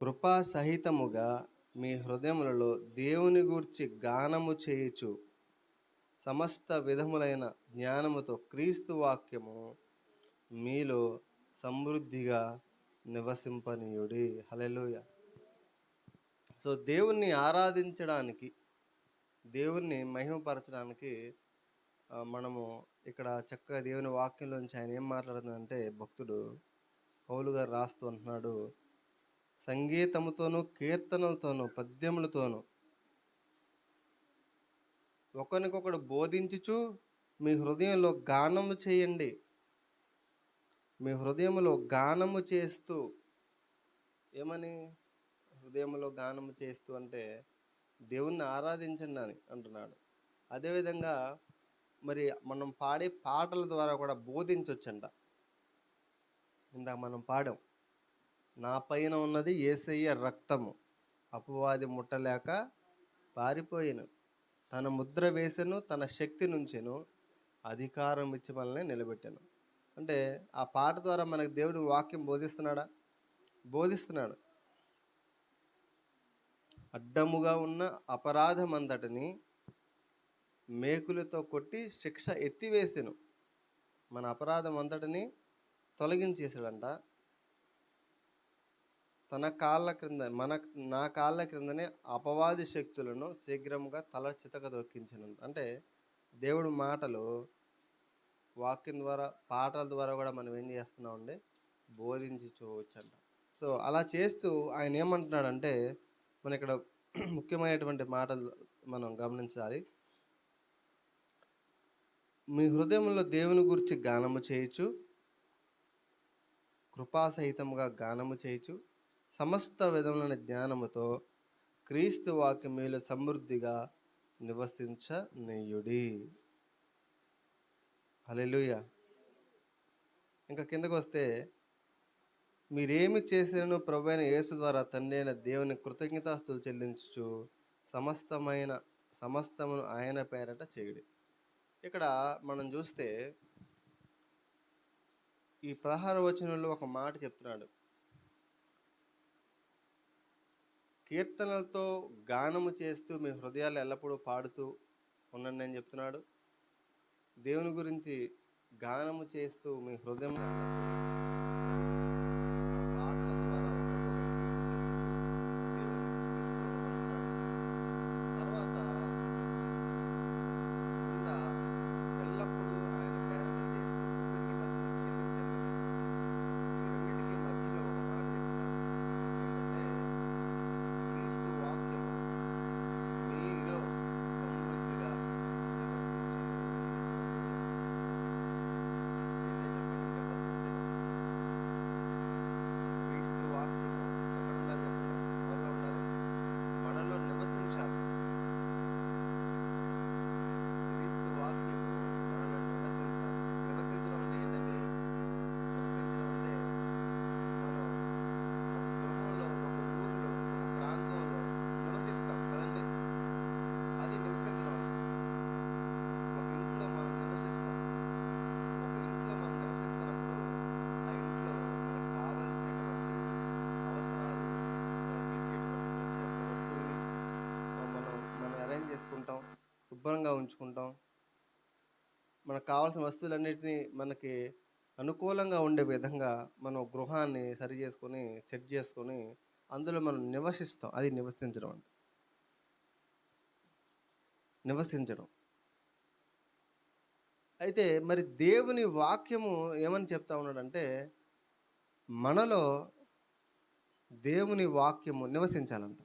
కృపా సహితముగా మీ హృదయములలో దేవుని గూర్చి గానము చేయుచు సమస్త విధములైన జ్ఞానముతో క్రీస్తు వాక్యము మీలో సమృద్ధిగా నివసింపనీయుడి. హల్లెలూయా. సో దేవుణ్ణి ఆరాధించడానికి, దేవుణ్ణి మహిమపరచడానికి మనము ఇక్కడ చక్కగా దేవుని వాక్యంలోంచి ఆయన ఏం మాట్లాడుతున్నాడంటే, భక్తుడు పౌలు గారు రాస్తూ అంటున్నాడు, సంగీతముతోనూ కీర్తనలతోనూ పద్యములతోనూ ఒకరికొకడు బోధించుచు మీ హృదయంలో గానము చేయండి. మీ హృదయంలో గానము చేస్తూ, ఏమని హృదయంలో గానము చేస్తూ అంటే దేవుణ్ణి ఆరాధించండి అని అంటున్నాడు. అదేవిధంగా మరి మనం పాడే పాటల ద్వారా కూడా బోధించవచ్చంట. ఇందాక మనం పాడాం, నా పైన ఉన్నది యేసయ్య రక్తము, అపవాది ముట్టలేక పారిపోయిను, తన ముద్ర వేసెను, తన శక్తి నుంచెను, అధికారం ఇచ్చి మనల్ని నిలబెట్టాను. అంటే ఆ పాట ద్వారా మనకు దేవుడు వాక్యం బోధిస్తున్నాడా? బోధిస్తున్నాడు. అడ్డముగా ఉన్న అపరాధమంతటిని మేకులతో కొట్టి శిక్ష ఎత్తివేసెను. మన అపరాధం అంతటిని తొలగించేసాడంట. తన కాళ్ళ క్రింద నా కాళ్ళ క్రిందనే అపవాది శక్తులను శీఘ్రముగా తల చితక దొక్కించను. అంటే దేవుడి మాటలు వాక్యం ద్వారా, పాటల ద్వారా కూడా మనం ఏం చేస్తున్నామండి? బోధించి చూడవచ్చంట. సో అలా చేస్తూ ఆయన ఏమంటున్నాడంటే, మన ఇక్కడ ముఖ్యమైనటువంటి మాటలు మనం గమనించాలి. మీ హృదయంలో దేవుని గురించి గానము చేయొచ్చు, కృపాసహితముగా గానము చేయొచ్చు, సమస్త విధములైన జ్ఞానముతో క్రీస్తు వాక్యం మీలో సమృద్ధిగా నివసించనీయుడి. హల్లెలూయా. ఇంకా కిందకు వస్తే, మీరేమి చేసినను ప్రభువైన యేసు ద్వారా తండ్రి అయిన దేవుని కృతజ్ఞతాస్తుతులు చెల్లించుచు సమస్తమును ఆయన పేరట చేయుడి. ఇక్కడ మనం చూస్తే ఈ 16వ వచనంలో ఒక మాట చెప్తున్నాడు, కీర్తనలతో గానము చేస్తూ మీ హృదయాలు ఎల్లప్పుడూ పాడుతూ ఉండండి అని చెప్తున్నాడు. దేవుని గురించి గానము చేస్తూ మీ హృదయం చేసుకుంటాం, శుభ్రంగా ఉంచుకుంటాం. మనకు కావాల్సిన వస్తువులన్నిటినీ మనకి అనుకూలంగా ఉండే విధంగా మనం గృహాన్ని సరి చేసుకొని, సెట్ చేసుకొని అందులో మనం నివసిస్తాం. అది నివసించడం అంటే, నివసించడం. అయితే మరి దేవుని వాక్యము ఏమని చెప్తా ఉన్నాడంటే, మనలో దేవుని వాక్యము నివసించాలంట.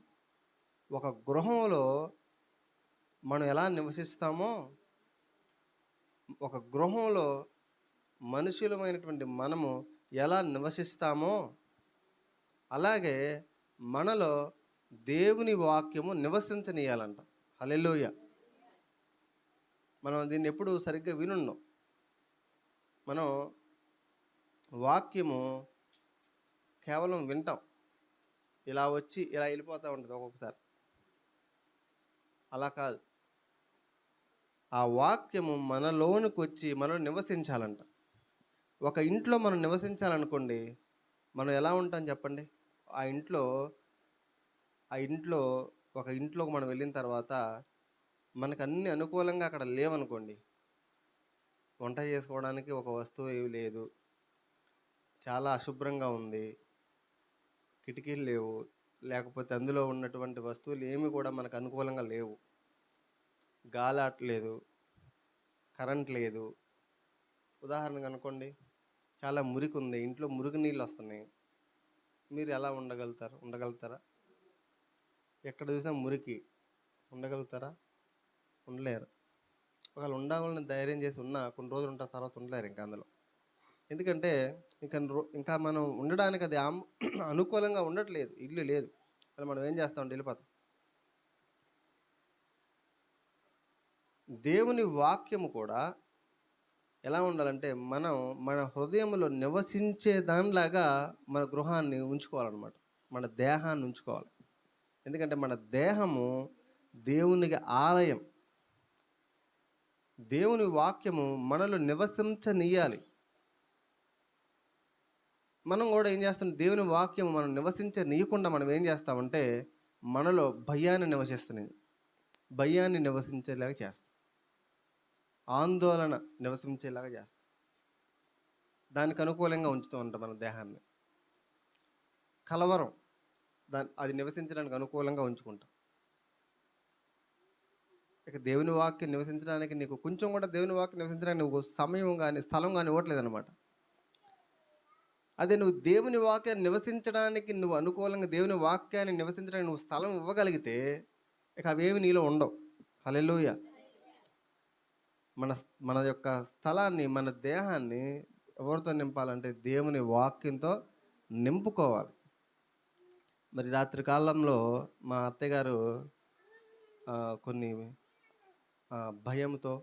ఒక గృహంలో మనం ఎలా నివసిస్తామో, ఒక గృహంలో మనుషులమైనటువంటి మనము ఎలా నివసిస్తామో, అలాగే మనలో దేవుని వాక్యము నివసించనీయాలంట. హల్లెలూయా. మనం దీన్ని ఎప్పుడు సరిగ్గా వినున్నాం. మనం వాక్యము కేవలం వింటాం, ఇలా వచ్చి ఇలా వెళ్ళిపోతూ ఉంటుంది ఒక్కొక్కసారి. అలా కాదు, ఆ వాక్యము మనలోనికి వచ్చి మనలో నివసించాలంట. ఒక ఇంట్లో మనం నివసించాలనుకోండి, మనం ఎలా ఉంటాం చెప్పండి? ఆ ఇంట్లో ఆ ఇంట్లో ఒక ఇంట్లోకి మనం వెళ్ళిన తర్వాత మనకు అన్ని అనుకూలంగా అక్కడ లేవనుకోండి, వంట చేసుకోవడానికి ఒక వస్తువు ఏమి లేదు, చాలా అశుభ్రంగా ఉంది, కిటికీలు లేవు, లేకపోతే అందులో ఉన్నటువంటి వస్తువులు ఏమి కూడా మనకు అనుకూలంగా లేవు, గాలి ఆడట్లేదు, కరెంట్ లేదు. ఉదాహరణకు అనుకోండి, చాలా మురికి ఉంది, ఇంట్లో మురికి నీళ్ళు వస్తున్నాయి, మీరు ఎలా ఉండగలుగుతారా? ఎక్కడ చూసినా మురికి, ఉండగలుగుతారా? ఉండలేరు. ఒకవేళ ఉండాలని ధైర్యం చేసి ఉన్నా కొన్ని రోజులు ఉంటారు, తర్వాత ఉండలేరు ఇంకా అందులో. ఎందుకంటే ఇంకా మనం ఉండడానికి అది అనుకూలంగా ఉండట్లేదు, ఇల్లు లేదు. అలా మనం ఏం చేస్తామంటే వెళ్ళిపోతాం. దేవుని వాక్యము కూడా ఎలా ఉండాలంటే మనం మన హృదయంలో నివసించే దానిలాగా మన గృహాన్ని ఉంచుకోవాలన్నమాట, మన దేహాన్ని ఉంచుకోవాలి. ఎందుకంటే మన దేహము దేవునికి ఆలయం. దేవుని వాక్యము మనలో నివసించనీయాలి. మనం కూడా ఏం చేస్తాం, దేవుని వాక్యము మనం నివసించనీయకుండా మనం ఏం చేస్తామంటే మనలో భయాన్ని నివసించేలాగా చేస్తాం, ఆందోళన నివసించేలాగా చేస్తాం, దానికి అనుకూలంగా ఉంచుతూ ఉంటాం మన దేహాన్ని. కలవరం అది నివసించడానికి అనుకూలంగా ఉంచుకుంటాం. ఇక దేవుని వాక్యం నివసించడానికి నీకు కొంచెం కూడా దేవుని వాక్యం నివసించడానికి నువ్వు సమయం కానీ స్థలం కానీ ఇవ్వట్లేదు అనమాట. అదే నువ్వు దేవుని వాక్యాన్ని నివసించడానికి నువ్వు అనుకూలంగా దేవుని వాక్యాన్ని నివసించడానికి నువ్వు స్థలం ఇవ్వగలిగితే ఇక అవేమి నీలో ఉండవు. హల్లెలూయా. మన యొక్క స్థలాన్ని, మన దేహాన్ని ఎవరితో నింపాలంటే దేవుని వాక్యంతో నింపుకోవాలి. మరి రాత్రి కాలంలో మా అత్తయ్యగారు కొన్ని భయంతో,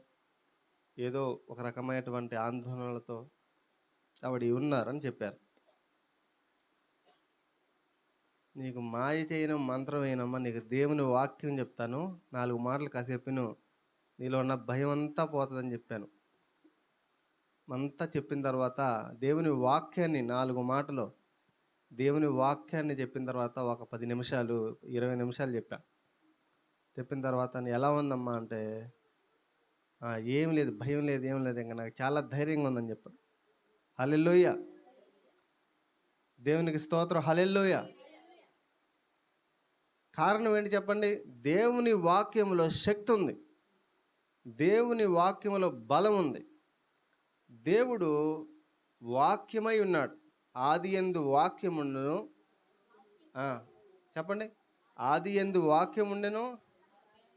ఏదో ఒక రకమైనటువంటి ఆందోళనలతో ఆవిడ ఉన్నారని చెప్పారు. నీకు మాయ చేయను, మంత్రం అయినమ్మా, నీకు దేవుని వాక్యం చెప్తాను, 4 మాటలు కాసేపు నీలో ఉన్న భయం అంతా పోతుందని చెప్పాను. అంతా చెప్పిన తర్వాత దేవుని వాక్యాన్ని 4 మాటలు దేవుని వాక్యాన్ని చెప్పిన తర్వాత ఒక 10 నిమిషాలు 20 నిమిషాలు చెప్పిన తర్వాత ఎలా ఉందమ్మా అంటే, ఏం లేదు, భయం లేదు, ఏం లేదు, ఇంకా నాకు చాలా ధైర్యంగా ఉందని చెప్పాను. హల్లెలూయా, దేవునికి స్తోత్రం. హల్లెలూయా. కారణం ఏంటి చెప్పండి? దేవుని వాక్యములో శక్తి ఉంది, దేవుని వాక్యములో బలం ఉంది. దేవుడు వాక్యమై ఉన్నాడు. ఆది యందు వాక్యముండెను. చెప్పండి. ఆది యందు వాక్యముండెను,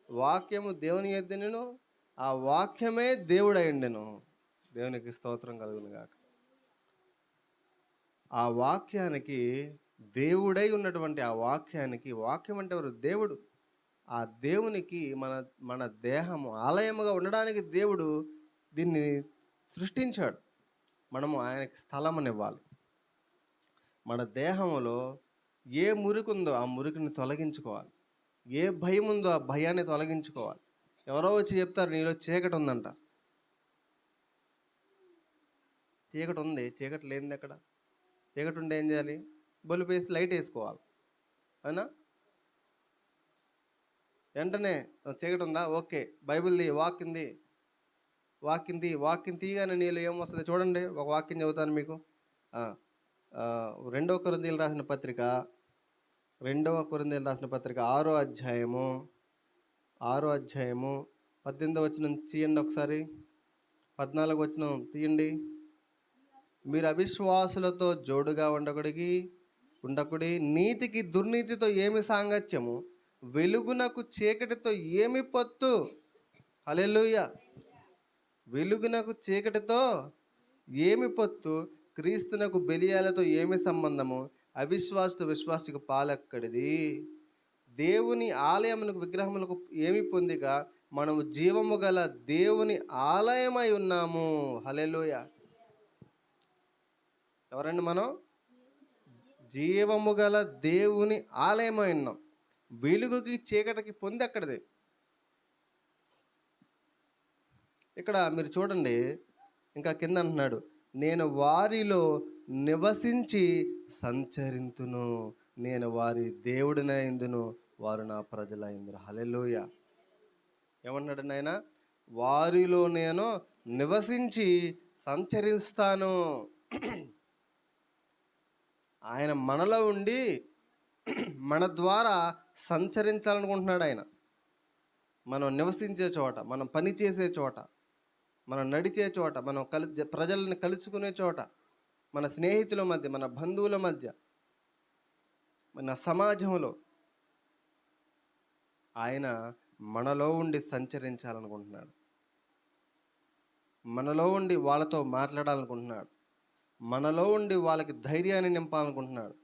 వాక్యము దేవుని యొద్దనెను, ఆ వాక్యమే దేవుడై ఉండెను. దేవునికి స్తోత్రం కలుగును గాక. ఆ వాక్యానికి, దేవుడై ఉన్నటువంటి ఆ వాక్యానికి, వాక్యం అంటే ఎవరు? దేవుడు. ఆ దేవునికి మన దేహము ఆలయముగా ఉండడానికి దేవుడు దీన్ని సృష్టించాడు. మనము ఆయనకి స్థలమునివ్వాలి. మన దేహములో ఏ మురికి ఉందో ఆ మురికిని తొలగించుకోవాలి, ఏ భయం ఉందో ఆ భయాన్ని తొలగించుకోవాలి. ఎవరో వచ్చి చెప్తారు నీలో చీకటి ఉందంట. చీకటి ఉంది, చీకటి లేనిది ఎక్కడ? చీకటి ఉంటే ఏం చేయాలి? బల్బు వేసి లైట్ వేసుకోవాలి, అవునా? వెంటనే చీకటి ఉందా, ఓకే, బైబిల్ది వాక్యం తీయగానే నీళ్ళు ఏమొస్తుంది చూడండి. ఒక వాక్యం చదువుతాను మీకు. 2 కొరింథీయులకు రాసిన పత్రిక 6వ అధ్యాయము 18వ వచనం తీయండి ఒకసారి. 14వ వచనం తీయండి. మీరు అవిశ్వాసులతో జోడుగా ఉండకుడి, నీతికి దుర్నీతితో ఏమి సాంగత్యము, వెలుగునకు చీకటితో ఏమి పొత్తు. హల్లెలూయా. వెలుగునకు చీకటితో ఏమి పొత్తు, క్రీస్తునకు బెలియాలతో ఏమి సంబంధము, అవిశ్వాసతో విశ్వాసికి పాలెక్కడిది. దేవుని ఆలయమునకు విగ్రహములకు ఏమి పొందిక, మనము జీవము గల దేవుని ఆలయమై ఉన్నాము. హల్లెలూయా. ఎవరండి మనం? జీవము గల దేవుని ఆలయమై ఉన్నాం. వెలుగుకి చీకటికి పొంది ఎక్కడిది? ఇక్కడ మీరు చూడండి, ఇంకా కింద అంటున్నాడు, నేను వారిలో నివసించి సంచరింతును. నేను వారి దేవుడినైందును, వారు నా ప్రజలైందురు. హల్లెలూయా. ఏమన్నాడు నాయన? వారిలో నేను నివసించి సంచరిస్తాను. ఆయన మనలో ఉండి మన ద్వారా సంచరించాలనుకుంటున్నాడు ఆయన. మనం నివసించే చోట, మనం పని చేసే చోట, మనం నడిచే చోట, మనం ప్రజల్ని కలుసుకునే చోట, మన స్నేహితుల మధ్య, మన బంధువుల మధ్య, మన సమాజంలో ఆయన మనలో ఉండి సంచరించాలనుకుంటున్నాడు. మనలో ఉండి వాళ్ళతో మాట్లాడాలనుకుంటున్నాడు. మనలో ఉండి వాళ్ళకి ధైర్యాన్ని నింపాలనుకుంటున్నాడు.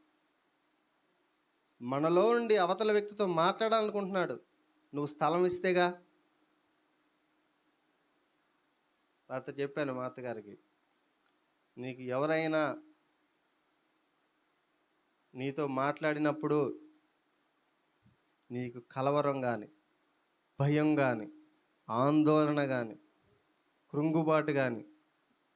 మనలో ఉండి అవతల వ్యక్తితో మాట్లాడాలనుకుంటున్నాడు. నువ్వు స్థలం ఇస్తేగా. రాత్రి చెప్పాను మా అత్తగారికి, నీకు ఎవరైనా నీతో మాట్లాడినప్పుడు నీకు కలవరం కానీ, భయం కానీ, ఆందోళన కానీ, కృంగుబాటు కానీ,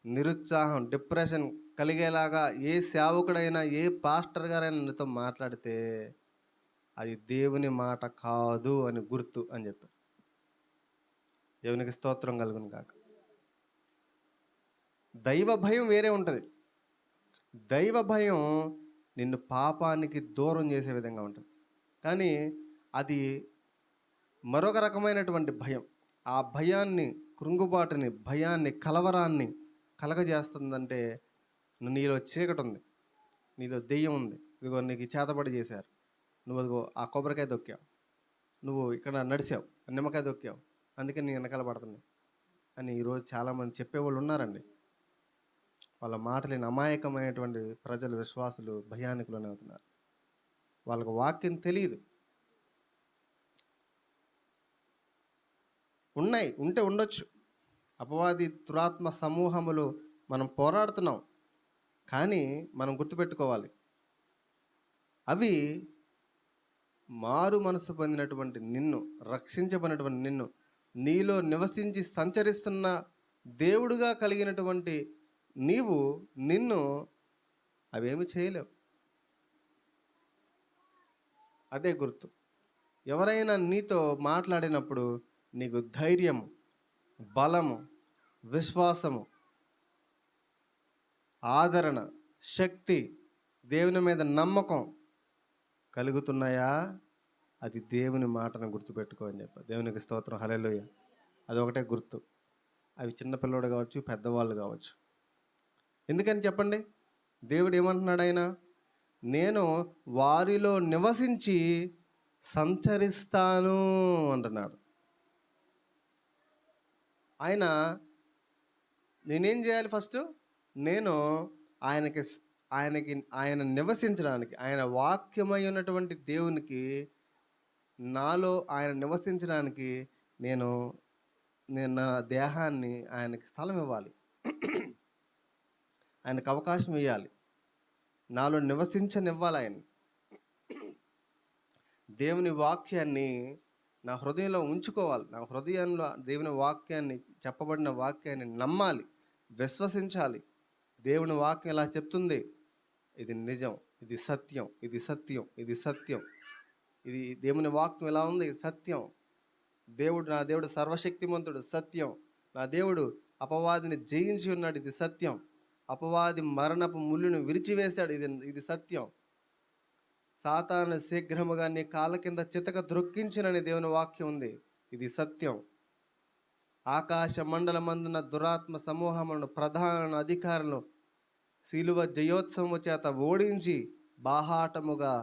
నిరుత్సాహం, డిప్రెషన్ కలిగేలాగా ఏ సేవకుడైనా, ఏ పాస్టర్ గారైనా నీతో మాట్లాడితే అది దేవుని మాట కాదు అని గుర్తు అని చెప్పారు. దేవునికి స్తోత్రం కలుగును కాక. దైవ భయం వేరే ఉంటుంది. దైవ భయం నిన్ను పాపానికి దూరం చేసే విధంగా ఉంటుంది. కానీ అది మరొక రకమైనటువంటి భయం. ఆ భయాన్ని, కృంగుబాటుని, భయాన్ని, కలవరాన్ని కలగజేస్తుందంటే నీలో చీకటి ఉంది, నీలో దెయ్యం ఉంది. ఇదిగో నీకు చేతబడి చేశారు, నువ్వు అదిగో ఆ కొబ్బరికాయ దొక్కావు, నువ్వు ఇక్కడ నడిచావు, నిమ్మకాయ దొక్కావు, అందుకే నీ వెనకాల పడుతున్నాయి అని ఈరోజు చాలామంది చెప్పేవాళ్ళు ఉన్నారండి. వాళ్ళ మాటలేని అమాయకమైనటువంటి ప్రజలు, విశ్వాసులు భయానికులోనే అవుతున్నారు. వాళ్ళకు వాక్యం తెలియదు. ఉంటే ఉండొచ్చు. అపవాది దురాత్మ సమూహములు మనం పోరాడుతున్నాం. కానీ మనం గుర్తుపెట్టుకోవాలి, అవి మారు మనసు పొందినటువంటి నిన్ను, రక్షించబడినటువంటి నిన్ను, నీలో నివసించి సంచరిస్తున్న దేవుడుగా కలిగినటువంటి నిన్ను అవేమి చేయలేవు. అదే గుర్తు. ఎవరైనా నీతో మాట్లాడినప్పుడు నీకు ధైర్యము, బలము, విశ్వాసము, ఆదరణ, శక్తి, దేవుని మీద నమ్మకం కలుగుతున్నాయా? అది దేవుని మాటను గుర్తుపెట్టుకో అని చెప్పారు. దేవునికి స్తోత్రం. హల్లెలూయా. అదొకటే గుర్తు. అవి చిన్నపిల్లడు కావచ్చు, పెద్దవాళ్ళు కావచ్చు. ఎందుకని చెప్పండి? దేవుడు ఏమంటున్నాడు? ఆయన నేను వారిలో నివసించి సంచరిస్తాను అంటున్నాడు. నేనేం చేయాలి? ఫస్ట్ నేను ఆయన నివసించడానికి, ఆయన వాక్యమై ఉన్నటువంటి దేవునికి నాలో ఆయన నివసించడానికి నేను నా దేహాన్ని ఆయనకి స్థలం ఇవ్వాలి. ఆయనకు అవకాశం ఇవ్వాలి. నాలో నివసించనివ్వాలి. ఆయన దేవుని వాక్యాన్ని నా హృదయంలో ఉంచుకోవాలి. నా హృదయంలో దేవుని వాక్యాన్ని, చెప్పబడిన వాక్యాన్ని నమ్మాలి, విశ్వసించాలి. దేవుని వాక్యం ఇలా చెప్తుంది, ఇది నిజం, ఇది సత్యం, ఇది సత్యం, ఇది సత్యం, ఇది దేవుని వాక్యం ఎలా ఉంది, సత్యం. నా దేవుడు సర్వశక్తిమంతుడు, సత్యం. నా దేవుడు అపవాదిని జయించి ఉన్నాడు, ఇది సత్యం. అపవాది మరణపు ముళ్ళును విరిచివేశాడు, ఇది సత్యం. సాతాను శీఘ్రముగా నీ కాళ్ళ కింద చితక ద్రొక్కించినని దేవుని వాక్యం ఉంది, ఇది సత్యం. ఆకాశ మండలమందున దురాత్మ సమూహములను, ప్రధాన అధికారులను శిలువ జయోత్సవము చేత ఓడించి బాహాటముగా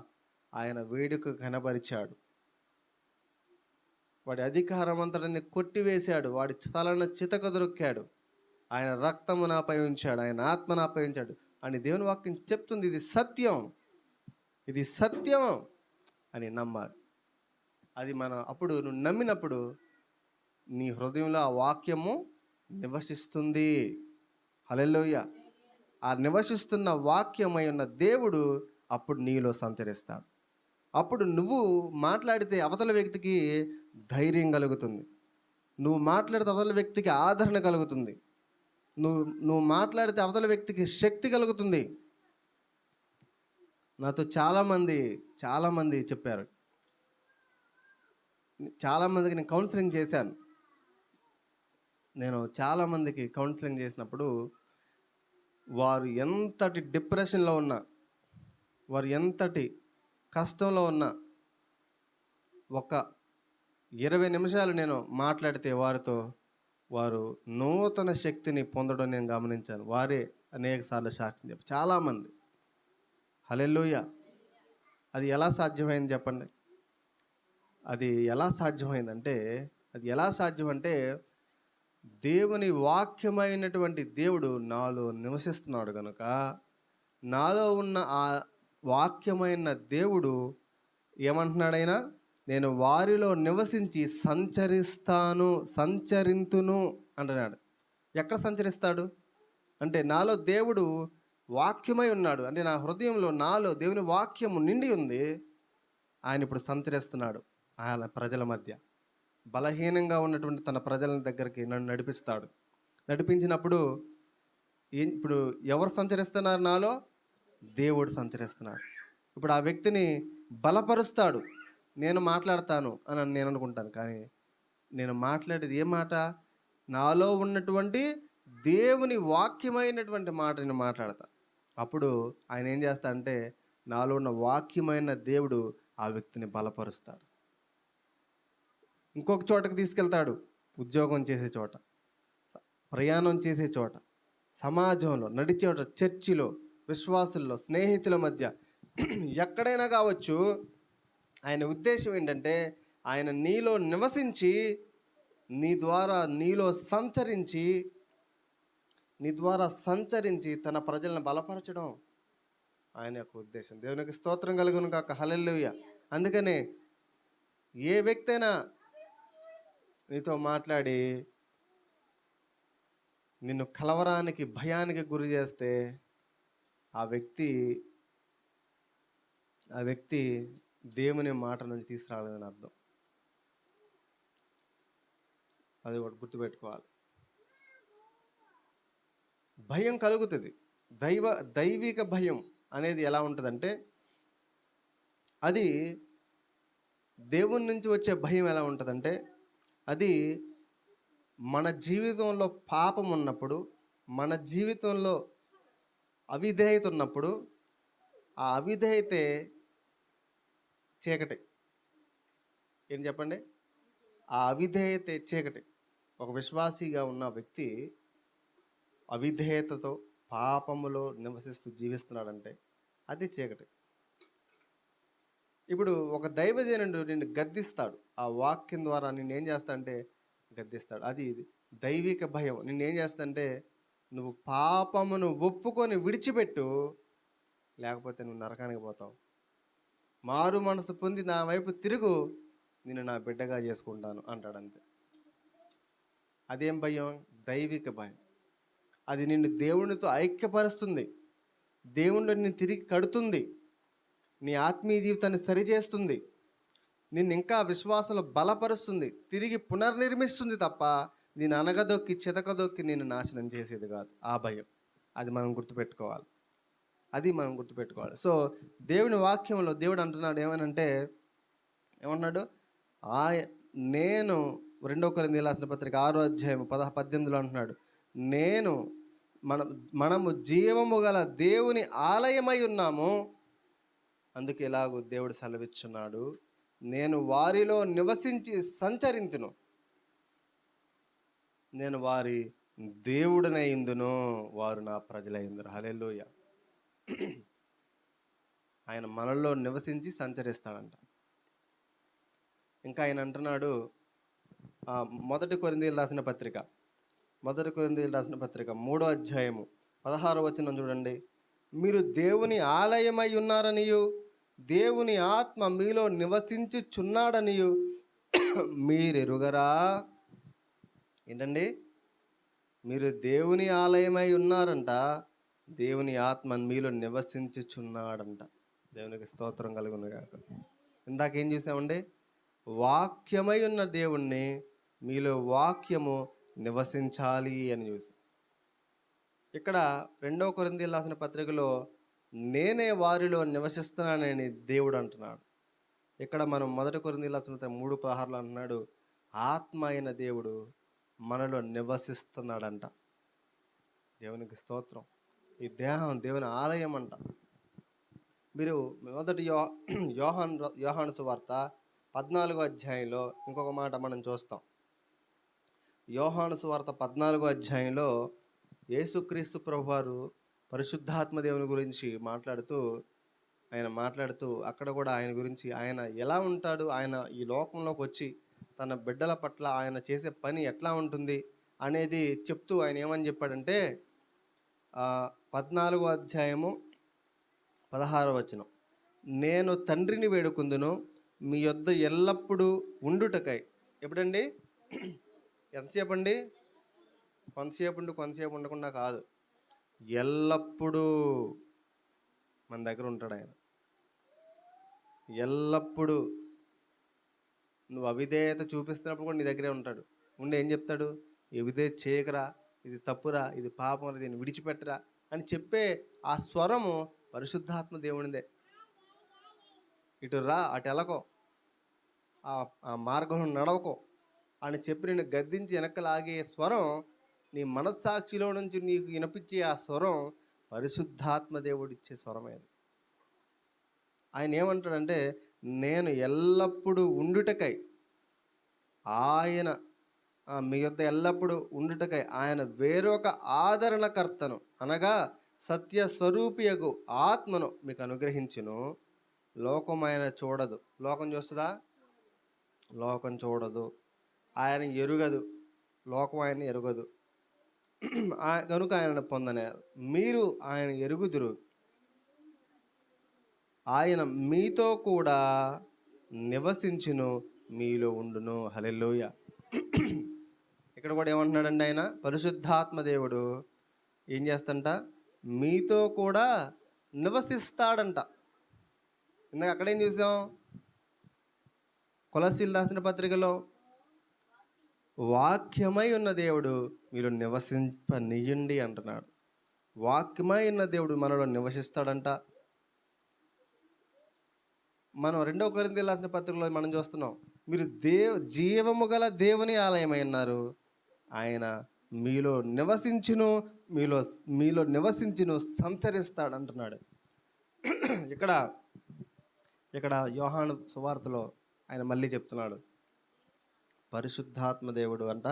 ఆయన వేడుక కనబరిచాడు. వాడి అధికారం అంతటిని కొట్టివేశాడు, వాడి తలను చితక దొరికాడు. ఆయన రక్తము నాపై ఉంచాడు, ఆయన ఆత్మ నాపై ఉంచాడు అని దేవుని వాక్యం చెప్తుంది. ఇది సత్యం, ఇది సత్యం అని నమ్మాలి. అది అప్పుడు నువ్వు నమ్మినప్పుడు నీ హృదయంలో ఆ వాక్యము నివసిస్తుంది. హల్లెలూయా. ఆ నివసిస్తున్న వాక్యమై ఉన్న దేవుడు అప్పుడు నీలో సంచరిస్తాడు. అప్పుడు నువ్వు మాట్లాడితే అవతల వ్యక్తికి ధైర్యం కలుగుతుంది. నువ్వు మాట్లాడితే అవతల వ్యక్తికి ఆదరణ కలుగుతుంది. నువ్వు మాట్లాడితే అవతల వ్యక్తికి శక్తి కలుగుతుంది. నాతో చాలామంది చెప్పారు. చాలామందికి నేను కౌన్సిలింగ్ చేశాను. నేను చాలామందికి కౌన్సిలింగ్ చేసినప్పుడు వారు ఎంతటి డిప్రెషన్లో ఉన్నా, వారు ఎంతటి కష్టంలో ఉన్నా, ఒక 20 నిమిషాలు నేను మాట్లాడితే వారు నూతన శక్తిని పొందడం నేను గమనించాను. వారే అనేక సార్లు సాక్ష్యం చెప్పారు. చాలామంది. హల్లెలూయా. అది ఎలా సాధ్యమైంది చెప్పండి? అది ఎలా సాధ్యమంటే దేవుని వాక్యమైనటువంటి దేవుడు నాలో నివసిస్తున్నాడు కనుక, నాలో ఉన్న ఆ వాక్యమైన దేవుడు ఏమంటున్నాడైనా, నేను వారిలో నివసించి సంచరింతును అంటున్నాడు. ఎక్కడ సంచరిస్తాడు అంటే, నాలో దేవుడు వాక్యమై ఉన్నాడు. అంటే నా హృదయంలో నాలో దేవుని వాక్యము నిండి ఉంది. ఆయన ఇప్పుడు సంచరిస్తున్నాడు ఆయన ప్రజల మధ్య. బలహీనంగా ఉన్నటువంటి తన ప్రజల దగ్గరికి నన్ను నడిపిస్తాడు. నడిపించినప్పుడు ఇప్పుడు ఎవరు సంచరిస్తున్నారు నాలో? దేవుడు సంచరిస్తున్నాడు. ఇప్పుడు ఆ వ్యక్తిని బలపరుస్తాడు. నేను మాట్లాడతాను అని నేను అనుకుంటాను, కానీ నేను మాట్లాడేది ఏ మాట? నాలో ఉన్నటువంటి దేవుని వాక్యమైనటువంటి మాట నేను మాట్లాడతా. అప్పుడు ఆయన ఏం చేస్తా అంటే, నాలో ఉన్న వాక్యమైన దేవుడు ఆ వ్యక్తిని బలపరుస్తాడు. ఇంకొక చోటకి తీసుకెళ్తాడు. ఉద్యోగం చేసే చోట, ప్రయాణం చేసే చోట, సమాజంలో నడిచే చోట, చర్చిలో, విశ్వాసుల్లో, స్నేహితుల మధ్య, ఎక్కడైనా కావచ్చు. ఆయన ఉద్దేశం ఏంటంటే, ఆయన నీలో నివసించి నీ ద్వారా సంచరించి తన ప్రజలను బలపరచడం ఆయన యొక్క ఉద్దేశం. దేవునికి స్తోత్రం కలుగును కాక. హల్లెలూయా. అందుకనే ఏ వ్యక్తి అయినా నీతో మాట్లాడి నిన్ను కలవరానికి, భయానికి గురి చేస్తే ఆ వ్యక్తి దేవుని మాట నుంచి తీసుకురాలేదని అర్థం. అది ఒకటి గుర్తుపెట్టుకోవాలి. భయం కలుగుతుంది. దైవిక భయం అనేది ఎలా ఉంటుందంటే, అది దేవుని నుంచి వచ్చే భయం ఎలా ఉంటుందంటే, అది మన జీవితంలో పాపం ఉన్నప్పుడు, మన జీవితంలో అవిధేయత ఉన్నప్పుడు, ఆ అవిధేయతే చీకటి. ఏం చెప్పండి? ఆ అవిధేయతే చీకటి. ఒక విశ్వాసిగా ఉన్న వ్యక్తి అవిధేయతతో పాపములో నివసిస్తూ జీవిస్తున్నాడంటే అది చీకటి. ఇప్పుడు ఒక దైవజనుడు నిన్ను గద్దిస్తాడు. ఆ వాక్యం ద్వారా నిన్నేం చేస్తాడంటే గద్దిస్తాడు. అది దైవిక భయం. నిన్నేం చేస్తాడంటే, నువ్వు పాపమును ఒప్పుకొని విడిచిపెట్టు, లేకపోతే నువ్వు నరకానికి పోతావు. మారు మనసు పొంది నా వైపు తిరుగు, నిన్ను నా బిడ్డగా చేసుకుంటాను అంటాడంతే. అదేం భయం? దైవిక భయం. అది నిన్ను దేవునితో ఐక్యపరుస్తుంది. దేవునిలో నిన్ను తిరిగి కడుతుంది. నీ ఆత్మీయ జీవితాన్ని సరిచేస్తుంది. నిన్ను ఇంకా విశ్వాసంలో బలపరుస్తుంది. తిరిగి పునర్నిర్మిస్తుంది తప్ప నేను అనగదొక్కి చితకదొక్కి నేను నాశనం చేసేది కాదు. ఆ భయం అది మనం గుర్తుపెట్టుకోవాలి. సో దేవుని వాక్యంలో దేవుడు అంటున్నాడు ఏమన్నాడు? నేను 2 కొరింథీయులకు రాసిన పత్రిక 6వ అధ్యాయం 18లో అంటున్నాడు, మనము జీవము గల దేవుని ఆలయమై ఉన్నాము. అందుకే ఇలాగూ దేవుడు సెలవిచ్చున్నాడు, నేను వారిలో నివసించి సంచరింతును, నేను వారి దేవుడనై ఇందును, వారు నా ప్రజలై ఇందురు. హల్లెలూయా. ఆయన మనలో నివసించి సంచరిస్తాడంట. ఇంకా ఆయన అంటున్నాడు, 1 కొరింథీయులకు రాసిన పత్రిక 3వ అధ్యాయము 16వ వచనం చూడండి. మీరు దేవుని ఆలయమై ఉన్నారనియు దేవుని ఆత్మ మీలో నివసించుచున్నాడనియు మీరెరుగరా? ఏంటండి? మీరు దేవుని ఆలయమై ఉన్నారంట, దేవుని ఆత్మ మీలో నివసించుచున్నాడంట. దేవునికి స్తోత్రం కలుగును గాక. ఇందాకేం చూసామండి? వాక్యమై ఉన్న దేవుణ్ణి మీలో వాక్యము నివసించాలి అని చూసాం. ఇక్కడ 2 కొరింథీయులకు రాసిన పత్రికలో నేనే వారిలో నివసిస్తున్నానని దేవుడు అంటున్నాడు. ఇక్కడ మనం 1 కొరింథీయుల 3:16 అంటున్నాడు, ఆత్మ అయిన దేవుడు మనలో నివసిస్తున్నాడంట. దేవునికి స్తోత్రం. ఈ దేహం దేవుని ఆలయం అంట. మీరు మొదటి యోహాను సువార్త 14వ అధ్యాయంలో ఇంకొక మాట మనం చూస్తాం. యోహాను సువార్త 14వ అధ్యాయంలో యేసుక్రీస్తు ప్రభువారు పరిశుద్ధాత్మ దేవుని గురించి మాట్లాడుతూ అక్కడ కూడా ఆయన గురించి, ఆయన ఎలా ఉంటాడు, ఆయన ఈ లోకంలోకి వచ్చి తన బిడ్డల పట్ల ఆయన చేసే పని ఎట్లా ఉంటుంది అనేది చెప్తూ ఆయన ఏమని చెప్పాడంటే 14వ అధ్యాయము 16వ వచనం, నేను తండ్రిని వేడుకుందును మీ యొద్ద ఎల్లప్పుడూ ఉండుటకై. ఎప్పుడండి? ఎంతసేపు అండి? కొంతసేపు ఉండకుండా కాదు, ఎల్లప్పుడూ మన దగ్గర ఉంటాడు ఆయన. ఎల్లప్పుడూ నువ్వు అవిధేయత చూపిస్తున్నప్పుడు కూడా నీ దగ్గరే ఉంటాడు. ఉండి ఏం చెప్తాడు? విధేయత చేయకరా, ఇది తప్పురా, ఇది పాపం, దీన్ని విడిచిపెట్టరా అని చెప్పే ఆ స్వరము పరిశుద్ధాత్మ దేవునిదే. ఇటు రా, అటు ఎలకో, ఆ మార్గంలో నడవకో అని చెప్పి నేను గద్దించి వెనక్కి లాగే స్వరం, నీ మనస్సాక్షిలో నుంచి నీకు వినిపించే ఆ స్వరం పరిశుద్ధాత్మ దేవుడు ఇచ్చే స్వరమే. ఆయన ఏమంటాడంటే, నేను ఎల్లప్పుడూ ఉండుటకై ఆయన మీ యొద్ద ఎల్లప్పుడూ ఉండుటకై ఆయన వేరొక ఆదరణకర్తను అనగా సత్య స్వరూపియగు ఆత్మను మీకు అనుగ్రహించును. లోకం ఆయన చూడదు. లోకం చూస్తుందా? లోకం చూడదు. ఆయన ఎరుగదు. లోకం ఆయన ఎరుగదు. కనుక ఆయనను పొందనేరు. మీరు ఆయన ఎరుగుదురు. ఆయన మీతో కూడా నివసించును, మీలో ఉండును. హల్లెలూయా. ఇక్కడ కూడా ఏమంటున్నాడండి? ఆయన పరిశుద్ధాత్మ దేవుడు ఏం చేస్తంట? మీతో కూడా నివసిస్తాడంట. ఇందాక అక్కడేం చూసాం? కొలస్సీలు రాసిన పత్రికలో వాక్యమై ఉన్న దేవుడు మీరు నివసింపనీయండి అంటున్నాడు. వాక్యమై ఉన్న దేవుడు మనలో నివసిస్తాడంట. మనం 2వ కొరింథీయులకు రాసిన పత్రికలో మనం చూస్తున్నాం, మీరు జీవము గల దేవుని ఆలయమై ఉన్నారు, ఆయన మీలో నివసించును, మీలో నివసించును, సంచరిస్తాడు అంటున్నాడు. ఇక్కడ యోహాను సువార్తలో ఆయన మళ్ళీ చెప్తున్నాడు, పరిశుద్ధాత్మ దేవుడు అంట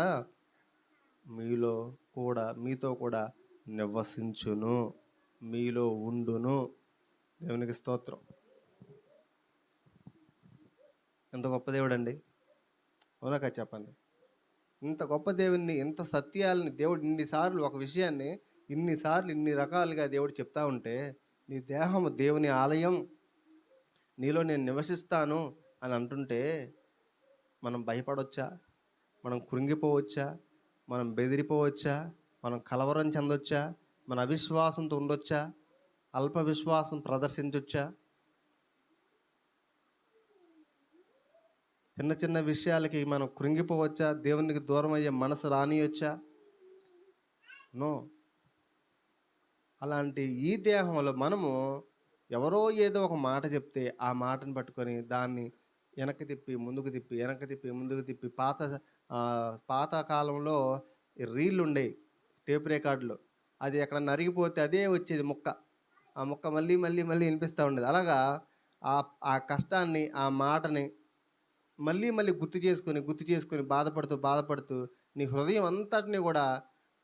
మీతో కూడా నివసించును, మీలో ఉండును. దేవునికి స్తోత్రం. ఎంత గొప్ప దేవుడు అండి, అవునా కదా? చెప్పండి. ఇంత గొప్ప దేవుణ్ణి, ఇంత సత్యాలని దేవుడు ఇన్నిసార్లు ఒక విషయాన్ని ఇన్ని రకాలుగా దేవుడు చెప్తా ఉంటే, నీ దేహము దేవుని ఆలయం, నీలో నేను నివసిస్తాను అని అంటుంటే మనం భయపడవచ్చా? మనం కృంగిపోవచ్చా? మనం బెదిరిపోవచ్చా? మనం కలవరం చెందొచ్చా? మన అవిశ్వాసంతో ఉండొచ్చా? అల్ప విశ్వాసం ప్రదర్శించొచ్చా? చిన్న విషయాలకి మనం కృంగిపోవచ్చా? దేవునికి దూరం అయ్యే మనసు రానియొచ్చా? నో. అలాంటి ఈ దేహంలో మనము ఎవరో ఏదో ఒక మాట చెప్తే ఆ మాటను పట్టుకొని దాన్ని వెనక్కి తిప్పి ముందుకు తిప్పి పాత కాలంలో రీళ్ళు ఉండేవి, టేప్ రికార్డులు. అది ఎక్కడ నరిగిపోతే అదే వచ్చేది ఆ ముక్క మళ్ళీ వినిపిస్తూ ఉండేది. అలాగా ఆ కష్టాన్ని, ఆ మాటని మళ్ళీ గుర్తు చేసుకొని బాధపడుతూ నీ హృదయం అంతటిని కూడా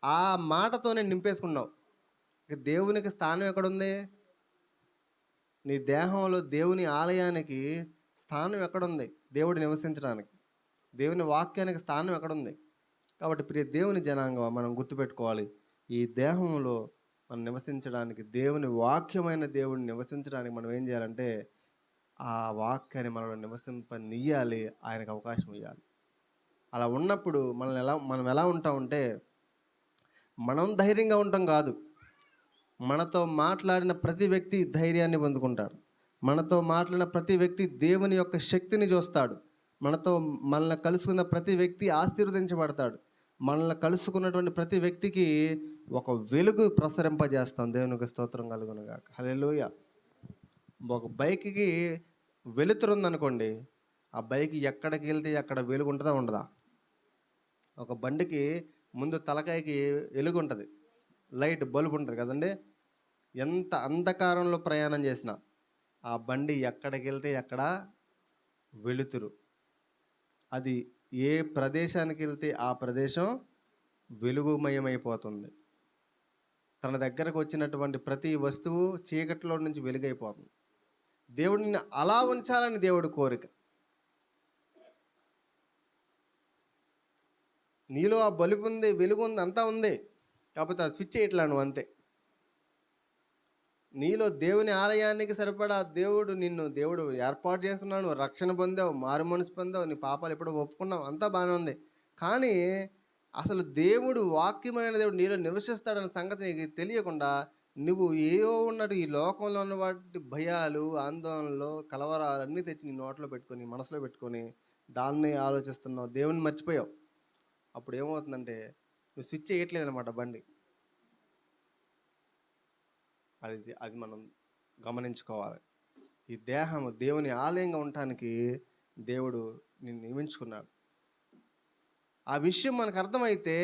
ఆ మాటతోనే నింపేసుకున్నావు. ఇక దేవునికి స్థానం ఎక్కడుంది? నీ దేహంలో దేవుని ఆలయానికి స్థానం ఎక్కడుంది? దేవుడు నివసించడానికి, దేవుని వాక్యానికి స్థానం ఎక్కడుంది? కాబట్టి ప్రియ దేవుని జనాంగం, మనం గుర్తుపెట్టుకోవాలి, ఈ దేహంలో మనం నివసించడానికి, దేవుని వాక్యమైన దేవుడిని నివసించడానికి మనం ఏం చేయాలంటే ఆ వాక్యాన్ని మనలో నివసింపనీయాలి, ఆయనకు అవకాశం ఇవ్వాలి. అలా ఉన్నప్పుడు మనం ఎలా ఉంటామంటే, మనం ధైర్యంగా ఉంటాం కాదు, మనతో మాట్లాడిన ప్రతి వ్యక్తి ధైర్యాన్ని పొందుకుంటాడు. మనతో మాట్లాడిన ప్రతి వ్యక్తి దేవుని యొక్క శక్తిని చూస్తాడు. మనల్ని కలుసుకున్న ప్రతి వ్యక్తి ఆశీర్వదించబడతాడు. మనల్ని కలుసుకున్నటువంటి ప్రతి వ్యక్తికి ఒక వెలుగు ప్రసరింపజేస్తాం. దేవునికి స్తోత్రం కలుగును గాక. హల్లెలూయా. ఒక బైక్‌కి వెలుతురుందనుకోండి, ఆ బైక్ ఎక్కడికి వెళ్తే అక్కడ వెలుగు ఉంటదా? ఉండదా? ఒక బండికి ముందు తలకాయకి ఎలుగుంటది. లైట్ బల్బ్ ఉంటది కదండీ! ఎంత అంధకారంలో ప్రయాణం చేసినా, ఆ బండి ఎక్కడికెళ్తే అక్కడ వెలుతురు. అది ఏ ప్రదేశానికెళ్తే ఆ ప్రదేశం వెలుగుమయమైపోతుంది. తన దగ్గరకు వచ్చినటువంటి ప్రతి వస్తువు చీకటిలో నుంచి వెలుగైపోతుంది. దేవుడు నిన్ను అలా ఉంచాలని దేవుడి కోరిక. నీలో ఆ బలుపు ఉంది, వెలుగుంది, అంతా ఉంది. కాకపోతే ఆ స్విచ్ చేయట్లా నువ్వు అంతే. నీలో దేవుని ఆలయానికి సరిపడా దేవుడు ఏర్పాటు చేసుకున్నాడు. నువ్వు రక్షణ పొందావు, మారు మనసు పొందావు, నీ పాపాలు ఎప్పుడో ఒప్పుకున్నావు, అంతా బాగానే ఉంది. కానీ అసలు దేవుడు వాక్యమైన దేవుడు నీలో నివసిస్తాడన్న సంగతి నీకు తెలియకుండా నువ్వు ఏవో ఉన్నట్టు ఈ లోకంలో ఉన్న వాటి భయాలు, ఆందోళనలు, కలవరాలు అన్నీ తెచ్చి నీ నోట్లో పెట్టుకొని, మనసులో పెట్టుకొని దాన్ని ఆలోచిస్తున్నావు. దేవుని మర్చిపోయావు. అప్పుడు ఏమవుతుందంటే నువ్వు స్విచ్ చేయట్లేదు అనమాట బండి. అది మనం గమనించుకోవాలి. ఈ దేహము దేవుని ఆలయంగా ఉండటానికి దేవుడు నిన్ను నియమించుకున్నాడు. ఆ విషయం మనకు అర్థమైతే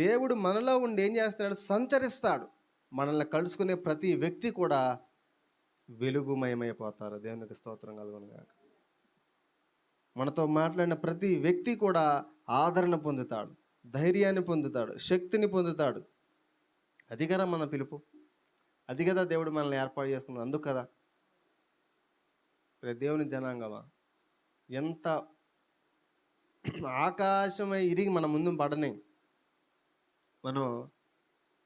దేవుడు మనలో ఉండి ఏం చేస్తున్నాడు? సంచరిస్తాడు. మనల్ని కలుసుకునే ప్రతి వ్యక్తి కూడా వెలుగుమయమైపోతారు. దేవునికి స్తోత్రం కలుగును గాక. మనతో మాట్లాడిన ప్రతి వ్యక్తి కూడా ఆదరణ పొందుతాడు, ధైర్యాన్ని పొందుతాడు, శక్తిని పొందుతాడు. అది కదా మన పిలుపు. అది కదా దేవుడు మనల్ని ఏర్పాటు చేసుకున్నాడు. అందుకు కదా దేవుని జనాంగమా, ఎంత ఆకాశమై ఇరిగి మన ముందు పడని మనం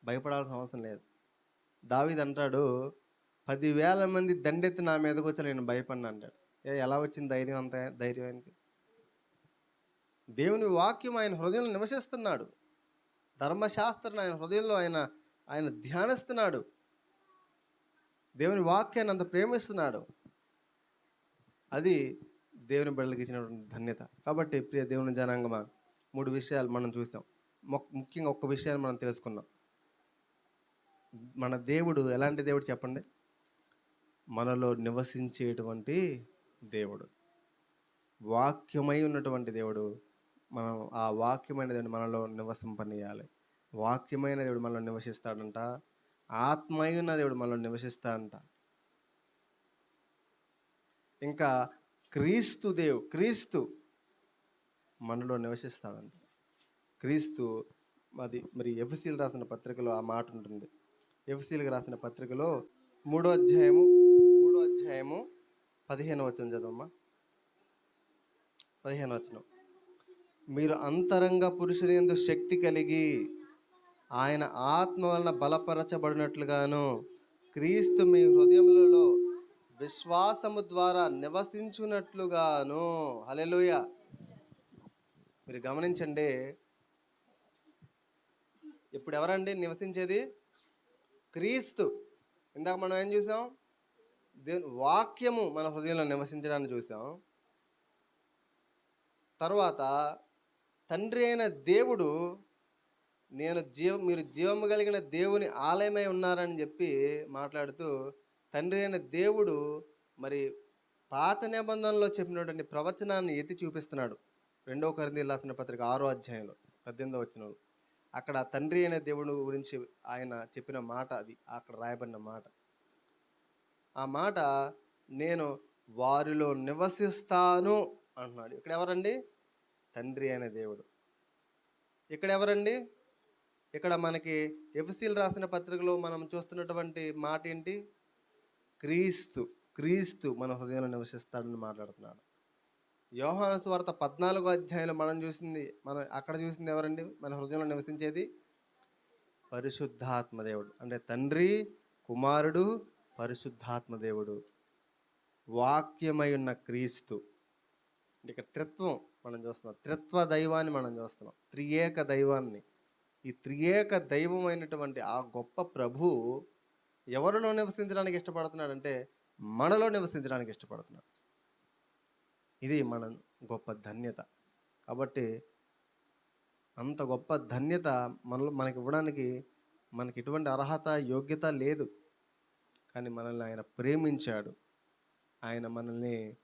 భయపడాల్సిన అవసరం లేదు. దావీదు అంటాడు, 10,000 మంది దండెత్తి నా మీదకి వచ్చి నేను భయపడినా అంటాడు. ఎలా వచ్చింది ధైర్యం? అంత ధైర్యం ఆయనకి? దేవుని వాక్యం ఆయన హృదయంలో నివసిస్తున్నాడు. ధర్మశాస్త్రాన్ని ఆయన హృదయంలో ఆయన ధ్యానిస్తున్నాడు. దేవుని వాక్యాన్ని అంత ప్రేమిస్తున్నాడు. అది దేవుని బిడ్డలకు ఇచ్చినటువంటి ధన్యత. కాబట్టి ప్రియ దేవుని జనాంగమా, 3 విషయాలు మనం చూసాం. ముఖ్యంగా ఒక్క విషయాన్ని మనం తెలుసుకున్నాం. మన దేవుడు ఎలాంటి దేవుడు చెప్పండి? మనలో నివసించేటువంటి దేవుడు, వాక్యమై ఉన్నటువంటి దేవుడు. మనం ఆ వాక్యమైన దేవుడు మనలో నివసింపనీయాలి. వాక్యమైన దేవుడు మనలో నివసిస్తాడంట. ఆత్మై ఉన్న దేవుడు మనలో నివసిస్తాడంట. ఇంకా క్రీస్తు మనలో నివసిస్తాడంట. క్రీస్తు మరి ఎఫెసీయులకు రాసిన పత్రికలో ఆ మాట ఉంటుంది. ఎఫెసీయులకు రాసిన పత్రికలో 3వ అధ్యాయము 15వ వచనం చదవమ్మా. 15వ వచనం. మీరు అంతరంగ పురుషుని యందు శక్తి కలిగి ఆయన ఆత్మ వలన బలపరచబడినట్లుగాను క్రీస్తు మీ హృదయములలో విశ్వాసము ద్వారా నివసించున్నట్లుగాను. హల్లెలూయా. మీరు గమనించండి, ఇప్పుడు ఎవరండి నివసించేది? క్రీస్తు. ఇందాక మనం ఏం చూసాం? దేవుని వాక్యము మన హృదయంలో నివసించడాన్ని చూసాం. తర్వాత తండ్రి అయిన దేవుడు మీరు జీవము కలిగిన దేవుని ఆలయమై ఉన్నారని చెప్పి మాట్లాడుతూ, తండ్రి అయిన దేవుడు మరి పాత నిబంధనలో చెప్పినటువంటి ప్రవచనాన్ని ఎత్తి చూపిస్తున్నాడు. 2 కొరింథీయులకు రాసిన పత్రిక 6వ అధ్యాయంలో 18వ వచనంలో. అక్కడ తండ్రి అయిన దేవుడు గురించి ఆయన చెప్పిన మాట, అది అక్కడ రాయబడిన మాట. ఆ మాట, నేను వారిలో నివసిస్తాను అంటున్నాడు. ఇక్కడ ఎవరండి? తండ్రి అయిన దేవుడు. ఇక్కడ ఎవరండి? ఇక్కడ మనకి ఎఫెసీయులకు రాసిన పత్రికలో మనం చూస్తున్నటువంటి మాట ఏంటి? క్రీస్తు మన హృదయంలో నివసిస్తాడని మాట్లాడుతున్నాడు. యోహాను సువార్త 14వ అధ్యాయంలో మనం అక్కడ చూసింది ఎవరండి? మన హృదయంలో నివసించేది పరిశుద్ధాత్మ దేవుడు. అంటే తండ్రి, కుమారుడు, పరిశుద్ధాత్మ దేవుడు, వాక్యమై ఉన్న క్రీస్తు. ఇక త్రిత్వం మనం చూస్తున్నాం, త్రిత్వ దైవాన్ని మనం చూస్తున్నాం, త్రియేక దైవాన్ని. ఈ త్రియేక దైవమైనటువంటి ఆ గొప్ప ప్రభు ఎవరిలో నివసించడానికి ఇష్టపడుతున్నాడంటే మనలో నివసించడానికి ఇష్టపడుతున్నాడు. ఇది మన గొప్ప ధన్యత. కాబట్టి అంత గొప్ప ధన్యత మనకి ఇవ్వడానికి మనకి ఎటువంటి అర్హత, యోగ్యత లేదు. కానీ మనల్ని ఆయన ప్రేమించాడు. ఆయన మనల్ని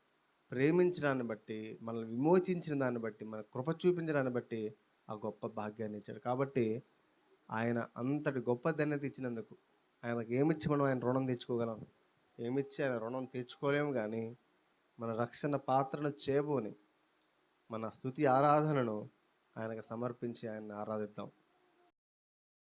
ప్రేమించడాన్ని బట్టి, మనల్ని విమోచించిన దాన్ని బట్టి, మన కృప చూపించడాన్ని బట్టి ఆ గొప్ప భాగ్యాన్ని ఇచ్చాడు. కాబట్టి ఆయన అంతటి గొప్ప ధన్యత ఇచ్చినందుకు ఆయనకి ఏమిచ్చి మనం ఆయన రుణం తెచ్చుకోగలం? ఏమిచ్చి ఆయన రుణం తెచ్చుకోలేము. కానీ మన రక్షణ పాత్రను చేయబోని మన స్తుతి ఆరాధనను ఆయనకు సమర్పించి ఆయన్ని ఆరాధిద్దాం.